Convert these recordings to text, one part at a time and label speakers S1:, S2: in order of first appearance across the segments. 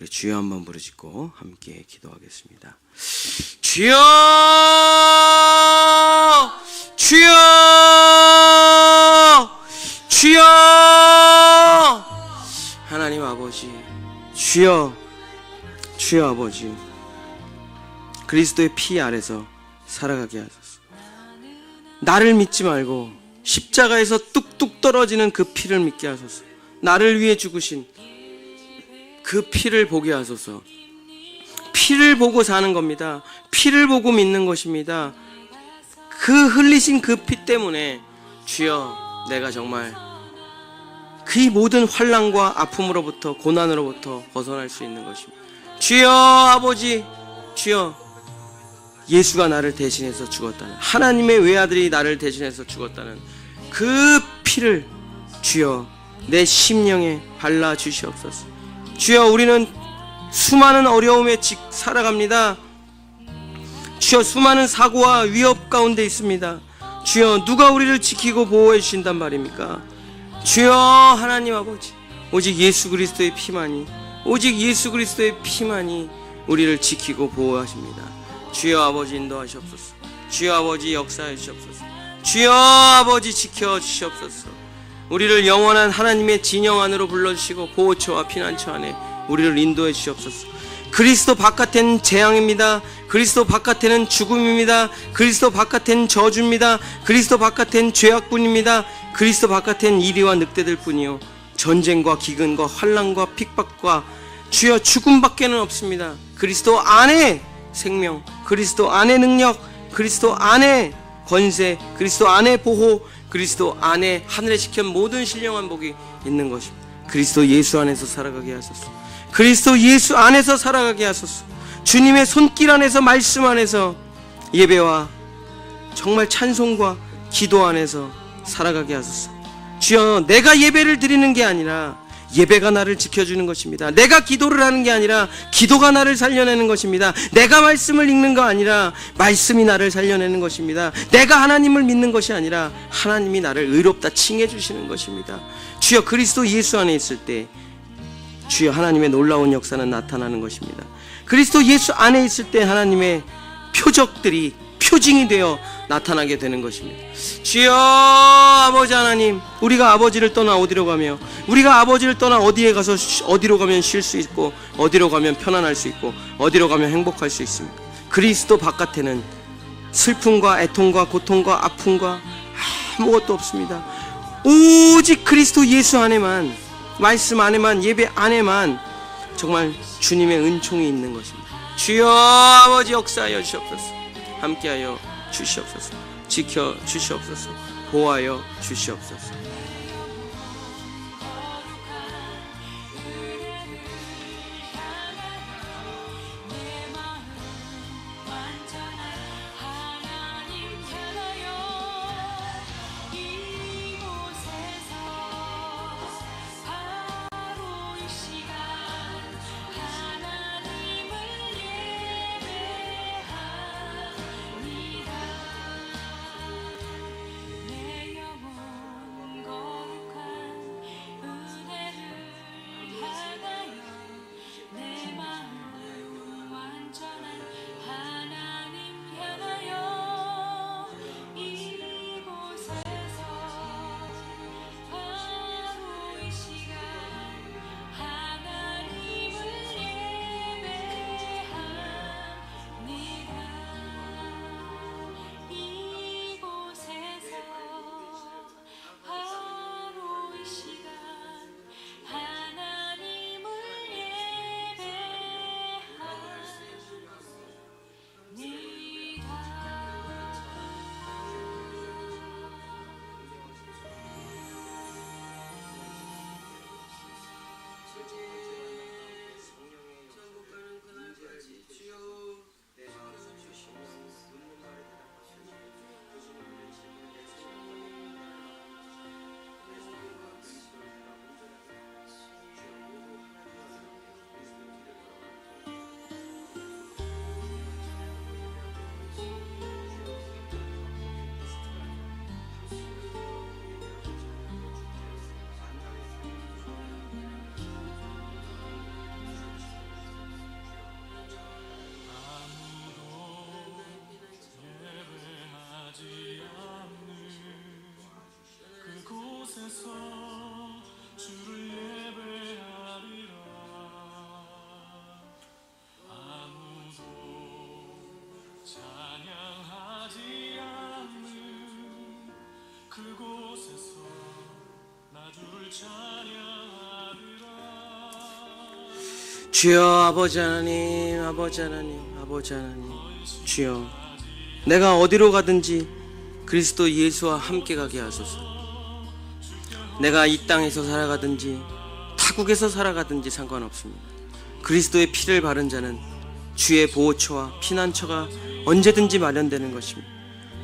S1: 우리 주여 한번 부르짖고 함께 기도하겠습니다. 주여, 주여, 주여. 하나님 아버지, 주여, 주여 아버지, 그리스도의 피 아래서 살아가게 하소서. 나를 믿지 말고 십자가에서 뚝뚝 떨어지는 그 피를 믿게 하소서. 나를 위해 죽으신 그 피를 보게 하소서. 피를 보고 사는 겁니다. 피를 보고 믿는 것입니다. 그 흘리신 그 피 때문에 주여, 내가 정말 그 모든 환난과 아픔으로부터, 고난으로부터 벗어날 수 있는 것입니다. 주여 아버지, 주여, 예수가 나를 대신해서 죽었다는, 하나님의 외아들이 나를 대신해서 죽었다는 그 피를 주여 내 심령에 발라 주시옵소서. 주여, 우리는 수많은 어려움에 살아갑니다. 주여, 수많은 사고와 위협 가운데 있습니다. 주여, 누가 우리를 지키고 보호해 주신단 말입니까? 주여 하나님 아버지, 오직 예수 그리스도의 피만이, 오직 예수 그리스도의 피만이 우리를 지키고 보호하십니다. 주여 아버지, 인도하시옵소서. 주여 아버지, 역사해 주시옵소서. 주여 아버지, 지켜 주시옵소서. 우리를 영원한 하나님의 진영 안으로 불러주시고 보호처와 피난처 안에 우리를 인도해 주시옵소서. 그리스도 바깥에는 재앙입니다. 그리스도 바깥에는 죽음입니다. 그리스도 바깥에는 저주입니다. 그리스도 바깥에는 죄악뿐입니다. 그리스도 바깥에는 이리와 늑대들 뿐이요, 전쟁과 기근과 환난과 핍박과 주여 죽음밖에는 없습니다. 그리스도 안에 생명, 그리스도 안에 능력, 그리스도 안에 권세, 그리스도 안에 보호, 그리스도 안에 하늘에 지킨 모든 신령한 복이 있는 것입니다. 그리스도 예수 안에서 살아가게 하소서. 그리스도 예수 안에서 살아가게 하소서. 주님의 손길 안에서, 말씀 안에서, 예배와 정말 찬송과 기도 안에서 살아가게 하소서. 주여, 내가 예배를 드리는 게 아니라 예배가 나를 지켜주는 것입니다. 내가 기도를 하는 게 아니라 기도가 나를 살려내는 것입니다. 내가 말씀을 읽는 거 아니라 말씀이 나를 살려내는 것입니다. 내가 하나님을 믿는 것이 아니라 하나님이 나를 의롭다 칭해 주시는 것입니다. 주여, 그리스도 예수 안에 있을 때 주여 하나님의 놀라운 역사는 나타나는 것입니다. 그리스도 예수 안에 있을 때 하나님의 표적들이 표징이 되어 나타나게 되는 것입니다. 주여 아버지 하나님, 우리가 아버지를 떠나 어디로 가며, 우리가 아버지를 떠나 어디에 가서 어디로 가면 쉴 수 있고, 어디로 가면 편안할 수 있고, 어디로 가면 행복할 수 있습니까? 그리스도 바깥에는 슬픔과 애통과 고통과 아픔과 아무것도 없습니다. 오직 그리스도 예수 안에만, 말씀 안에만, 예배 안에만 정말 주님의 은총이 있는 것입니다. 주여 아버지, 역사하여 주시옵소서. 함께하여 주시옵소서. 지켜 주시옵소서. 보호하여 주시옵소서. 주여 아버지 하나님, 아버지 하나님, 아버지 하나님, 주여 내가 어디로 가든지 그리스도 예수와 함께 가게 하소서. 내가 이 땅에서 살아가든지 타국에서 살아가든지 상관없습니다. 그리스도의 피를 바른 자는 주의 보호처와 피난처가 언제든지 마련되는 것입니다.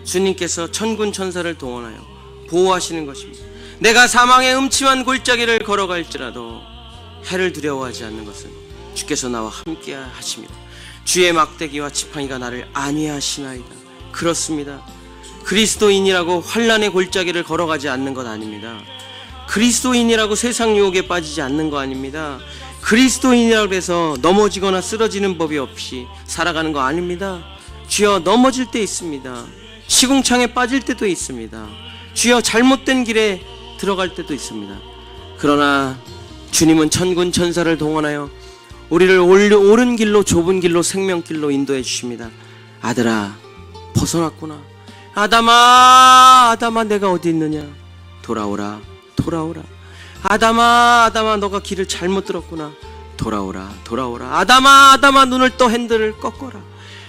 S1: 주님께서 천군 천사를 동원하여 보호하시는 것입니다. 내가 사망의 음침한 골짜기를 걸어갈지라도 해를 두려워하지 않는 것은 주께서 나와 함께 하십니다. 주의 막대기와 지팡이가 나를 안위하시나이다. 그렇습니다. 그리스도인이라고 환난의 골짜기를 걸어가지 않는 것 아닙니다. 그리스도인이라고 세상 유혹에 빠지지 않는 거 아닙니다. 그리스도인이라고 해서 넘어지거나 쓰러지는 법이 없이 살아가는 거 아닙니다. 주여 넘어질 때 있습니다. 시궁창에 빠질 때도 있습니다. 주여 잘못된 길에 들어갈 때도 있습니다. 그러나 주님은 천군 천사를 동원하여 우리를 옳은 길로, 좁은 길로, 생명길로 인도해 주십니다. 아들아 벗어났구나. 아담아, 아담아, 내가 어디 있느냐. 돌아오라, 돌아오라. 아담아, 아담아, 너가 길을 잘못 들었구나. 돌아오라, 돌아오라. 아담아, 아담아, 눈을 떠 핸들을 꺾어라.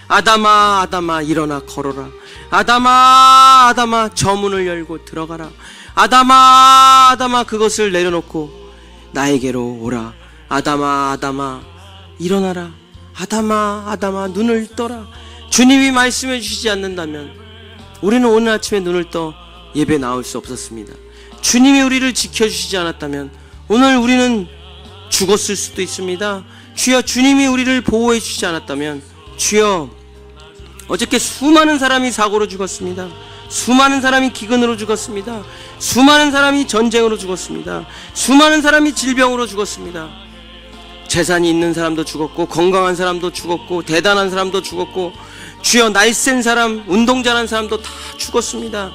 S1: 아담아, 아담아, 일어나 걸어라. 아담아, 아담아, 저 문을 열고 들어가라. 아담아, 아담아, 그것을 내려놓고 나에게로 오라. 아담아, 아담아, 일어나라. 아담아, 아담아, 눈을 떠라. 주님이 말씀해 주시지 않는다면 우리는 오늘 아침에 눈을 떠 예배 나올 수 없었습니다. 주님이 우리를 지켜주시지 않았다면 오늘 우리는 죽었을 수도 있습니다. 주여, 주님이 우리를 보호해 주시지 않았다면, 주여, 어저께 수많은 사람이 사고로 죽었습니다. 수많은 사람이 기근으로 죽었습니다. 수많은 사람이 전쟁으로 죽었습니다. 수많은 사람이 질병으로 죽었습니다. 재산이 있는 사람도 죽었고, 건강한 사람도 죽었고, 대단한 사람도 죽었고, 주여, 날쌘 사람, 운동 잘한 사람도 다 죽었습니다.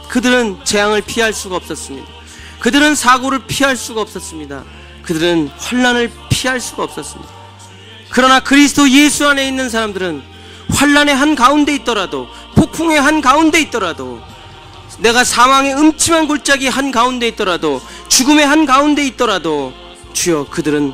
S1: 그들은 재앙을 피할 수가 없었습니다. 그들은 사고를 피할 수가 없었습니다. 그들은 환난을 피할 수가 없었습니다. 그러나 그리스도 예수 안에 있는 사람들은 환난의 한가운데 있더라도, 폭풍의 한가운데 있더라도, 내가 사망의 음침한 골짜기 한가운데 있더라도, 죽음의 한가운데 있더라도, 주여, 그들은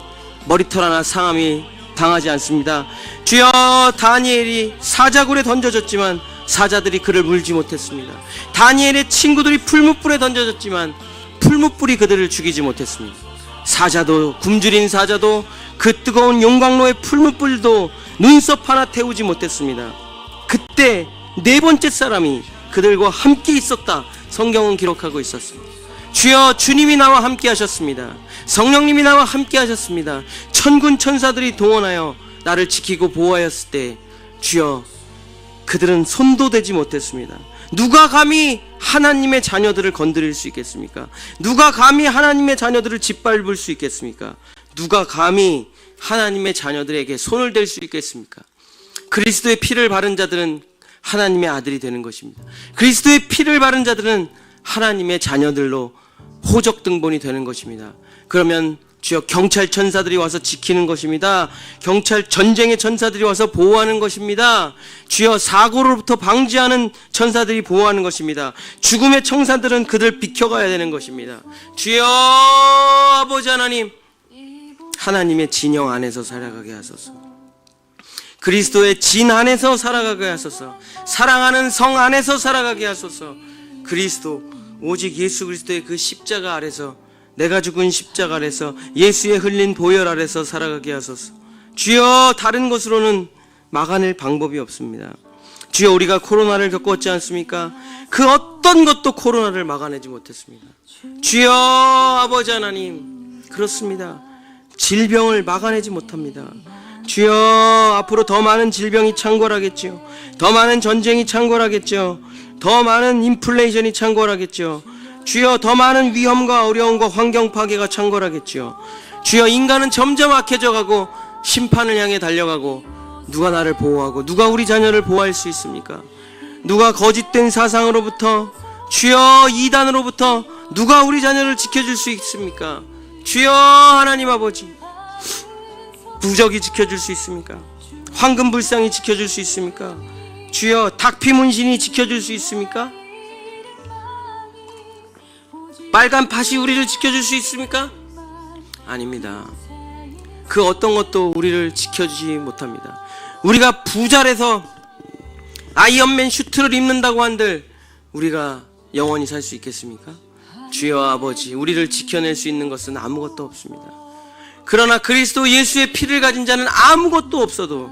S1: 머리털 하나 상함이 당하지 않습니다. 주여, 다니엘이 사자굴에 던져졌지만 사자들이 그를 물지 못했습니다. 다니엘의 친구들이 풀무불에 던져졌지만 풀무불이 그들을 죽이지 못했습니다. 사자도, 굶주린 사자도, 그 뜨거운 용광로의 풀무불도 눈썹 하나 태우지 못했습니다. 그때 네 번째 사람이 그들과 함께 있었다, 성경은 기록하고 있었습니다. 주여, 주님이 나와 함께 하셨습니다. 성령님이 나와 함께 하셨습니다. 천군 천사들이 동원하여 나를 지키고 보호하였을 때, 주여, 그들은 손도 대지 못했습니다. 누가 감히 하나님의 자녀들을 건드릴 수 있겠습니까? 누가 감히 하나님의 자녀들을 짓밟을 수 있겠습니까? 누가 감히 하나님의 자녀들에게 손을 댈 수 있겠습니까? 그리스도의 피를 바른 자들은 하나님의 아들이 되는 것입니다. 그리스도의 피를 바른 자들은 하나님의 자녀들로 호적등본이 되는 것입니다. 그러면 주여, 경찰 천사들이 와서 지키는 것입니다. 경찰 전쟁의 천사들이 와서 보호하는 것입니다. 주여, 사고로부터 방지하는 천사들이 보호하는 것입니다. 죽음의 천사들은 그들 비켜가야 되는 것입니다. 주여, 아버지 하나님, 하나님의 진영 안에서 살아가게 하소서. 그리스도의 진 안에서 살아가게 하소서. 사랑하는 성 안에서 살아가게 하소서. 그리스도, 오직 예수 그리스도의 그 십자가 아래서, 내가 죽은 십자가 아래서, 예수의 흘린 보혈 아래서 살아가게 하소서. 주여, 다른 것으로는 막아낼 방법이 없습니다. 주여, 우리가 코로나를 겪었지 않습니까? 그 어떤 것도 코로나를 막아내지 못했습니다. 주여, 아버지 하나님, 그렇습니다. 질병을 막아내지 못합니다. 주여, 앞으로 더 많은 질병이 창궐하겠죠. 더 많은 전쟁이 창궐하겠죠. 더 많은 인플레이션이 창궐하겠죠. 주여, 더 많은 위험과 어려움과 환경 파괴가 창궐하겠죠. 주여, 인간은 점점 악해져 가고 심판을 향해 달려가고, 누가 나를 보호하고 누가 우리 자녀를 보호할 수 있습니까? 누가 거짓된 사상으로부터, 주여, 이단으로부터 누가 우리 자녀를 지켜줄 수 있습니까? 주여, 하나님 아버지, 부적이 지켜줄 수 있습니까? 황금불상이 지켜줄 수 있습니까? 주여, 닭피문신이 지켜줄 수 있습니까? 빨간 팥이 우리를 지켜줄 수 있습니까? 아닙니다. 그 어떤 것도 우리를 지켜주지 못합니다. 우리가 부자라서 아이언맨 슈트를 입는다고 한들 우리가 영원히 살 수 있겠습니까? 주여 아버지, 우리를 지켜낼 수 있는 것은 아무것도 없습니다. 그러나 그리스도 예수의 피를 가진 자는 아무것도 없어도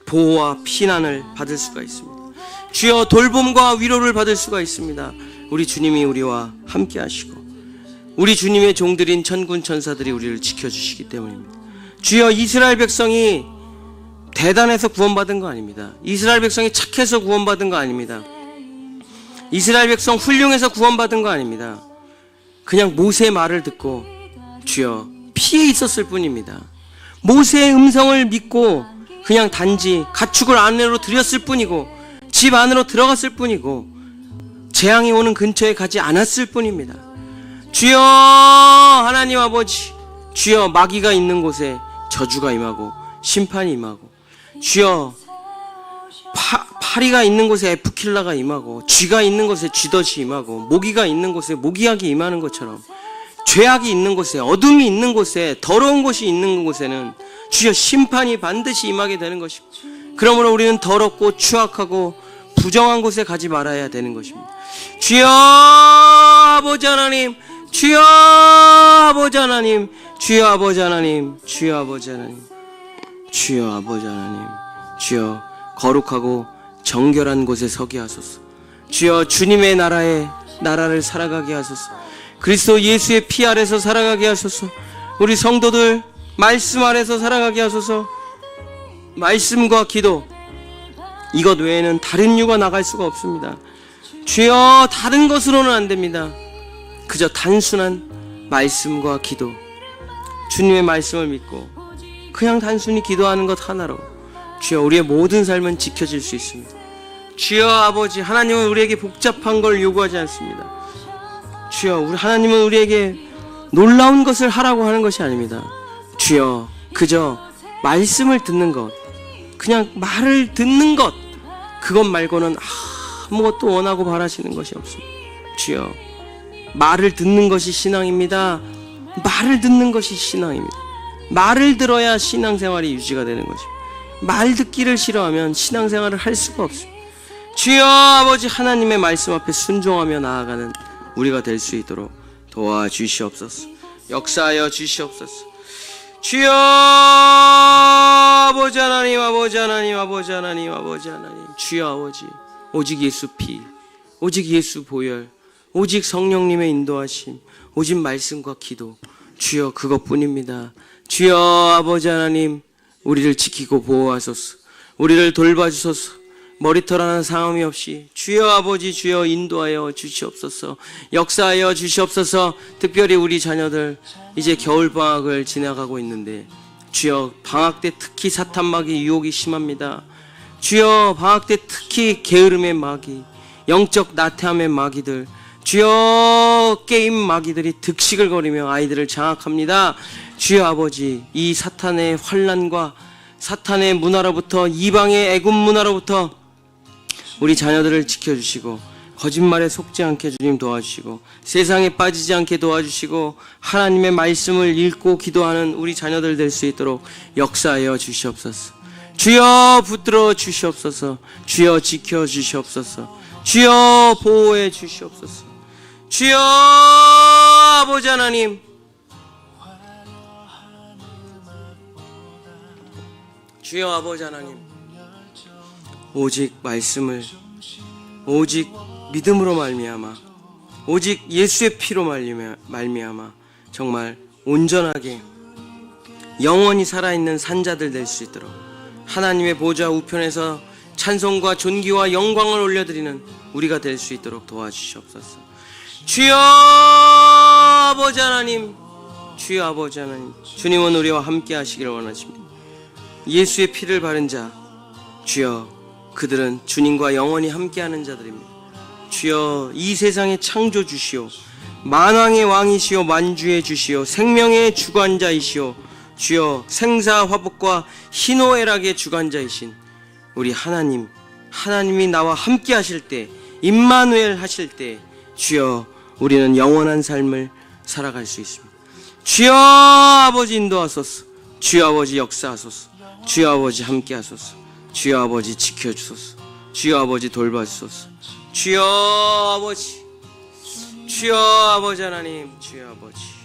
S1: 보호와 피난을 받을 수가 있습니다. 주여 돌봄과 위로를 받을 수가 있습니다. 우리 주님이 우리와 함께 하시고 우리 주님의 종들인 천군 천사들이 우리를 지켜주시기 때문입니다. 주여, 이스라엘 백성이 대단해서 구원받은 거 아닙니다. 이스라엘 백성이 착해서 구원받은 거 아닙니다. 이스라엘 백성 훌륭해서 구원받은 거 아닙니다. 그냥 모세의 말을 듣고 주여 피해 있었을 뿐입니다. 모세의 음성을 믿고 그냥 단지 가축을 안으로 들였을 뿐이고 집 안으로 들어갔을 뿐이고 재앙이 오는 근처에 가지 않았을 뿐입니다. 주여 하나님 아버지, 주여 마귀가 있는 곳에 저주가 임하고 심판이 임하고, 주여 파리가 있는 곳에 에프킬라가 임하고, 쥐가 있는 곳에 쥐덫이 임하고, 모기가 있는 곳에 모기약이 임하는 것처럼 죄악이 있는 곳에, 어둠이 있는 곳에, 더러운 곳이 있는 곳에는 주여 심판이 반드시 임하게 되는 것입니다. 그러므로 우리는 더럽고 추악하고 부정한 곳에 가지 말아야 되는 것입니다. 주여 아버지 하나님, 주여 아버지 하나님, 주여 아버지 하나님, 주여 아버지 하나님, 주여 아버지 하나님, 주여 거룩하고 정결한 곳에 서게 하소서. 주여 주님의 나라를 살아가게 하소서. 그리스도 예수의 피 아래서 살아가게 하소서. 우리 성도들 말씀 아래서 살아가게 하소서. 말씀과 기도, 이것 외에는 다른 이유가 나갈 수가 없습니다. 주여 다른 것으로는 안 됩니다. 그저 단순한 말씀과 기도, 주님의 말씀을 믿고 그냥 단순히 기도하는 것 하나로 주여 우리의 모든 삶은 지켜질 수 있습니다. 주여 아버지, 하나님은 우리에게 복잡한 걸 요구하지 않습니다. 주여, 우리 하나님은 우리에게 놀라운 것을 하라고 하는 것이 아닙니다. 주여, 그저 말씀을 듣는 것, 그냥 말을 듣는 것, 그것 말고는 아무것도 원하고 바라시는 것이 없습니다. 주여, 말을 듣는 것이 신앙입니다. 말을 듣는 것이 신앙입니다. 말을 들어야 신앙생활이 유지가 되는 것입니다. 말 듣기를 싫어하면 신앙생활을 할 수가 없습니다. 주여 아버지, 하나님의 말씀 앞에 순종하며 나아가는 우리가 될 수 있도록 도와주시옵소서. 역사하여 주시옵소서. 주여 아버지 하나님, 아버지 하나님, 아버지 하나님, 아버지 하나님, 주여 아버지, 오직 예수 피, 오직 예수 보혈, 오직 성령님의 인도하심, 오직 말씀과 기도, 주여 그것뿐입니다. 주여 아버지 하나님, 우리를 지키고 보호하소서. 우리를 돌봐주소서. 머리털 하나 상함이 없이 주여 아버지, 주여 인도하여 주시옵소서. 역사하여 주시옵소서. 특별히 우리 자녀들 이제 겨울방학을 지나가고 있는데 주여, 방학 때 특히 사탄마귀 유혹이 심합니다. 주여, 방학 때 특히 게으름의 마귀, 영적 나태함의 마귀들, 주여 게임 마귀들이 득식을 거리며 아이들을 장악합니다. 주여 아버지, 이 사탄의 환난과 사탄의 문화로부터, 이방의 애굽 문화로부터 우리 자녀들을 지켜주시고 거짓말에 속지 않게 주님 도와주시고 세상에 빠지지 않게 도와주시고 하나님의 말씀을 읽고 기도하는 우리 자녀들 될 수 있도록 역사하여 주시옵소서. 주여 붙들어 주시옵소서. 주여 지켜 주시옵소서. 주여 보호해 주시옵소서. 주여 아버지 하나님, 주여 아버지 하나님, 오직 말씀을, 오직 믿음으로 말미암아, 오직 예수의 피로 말미암아 정말 온전하게 영원히 살아있는 산자들 될 수 있도록 하나님의 보좌 우편에서 찬송과 존귀와 영광을 올려드리는 우리가 될 수 있도록 도와주시옵소서. 주여 아버지 하나님, 주여 아버지 하나님, 주님은 우리와 함께 하시기를 원하십니다. 예수의 피를 바른 자, 주여 그들은 주님과 영원히 함께하는 자들입니다. 주여, 이 세상의 창조주시오, 만왕의 왕이시오, 만주의 주시오, 생명의 주관자이시오, 주여 생사화복과 희노애락의 주관자이신 우리 하나님, 하나님이 나와 함께 하실 때, 임마누엘 하실 때 주여 우리는 영원한 삶을 살아갈 수 있습니다. 주여 아버지 인도하소서. 주여 아버지 역사하소서. 주여 아버지 함께하소서. 주여 아버지 지켜주소서. 주여 아버지 돌봐주소서. 주여 아버지, 주여 아버지 하나님, 주여 아버지.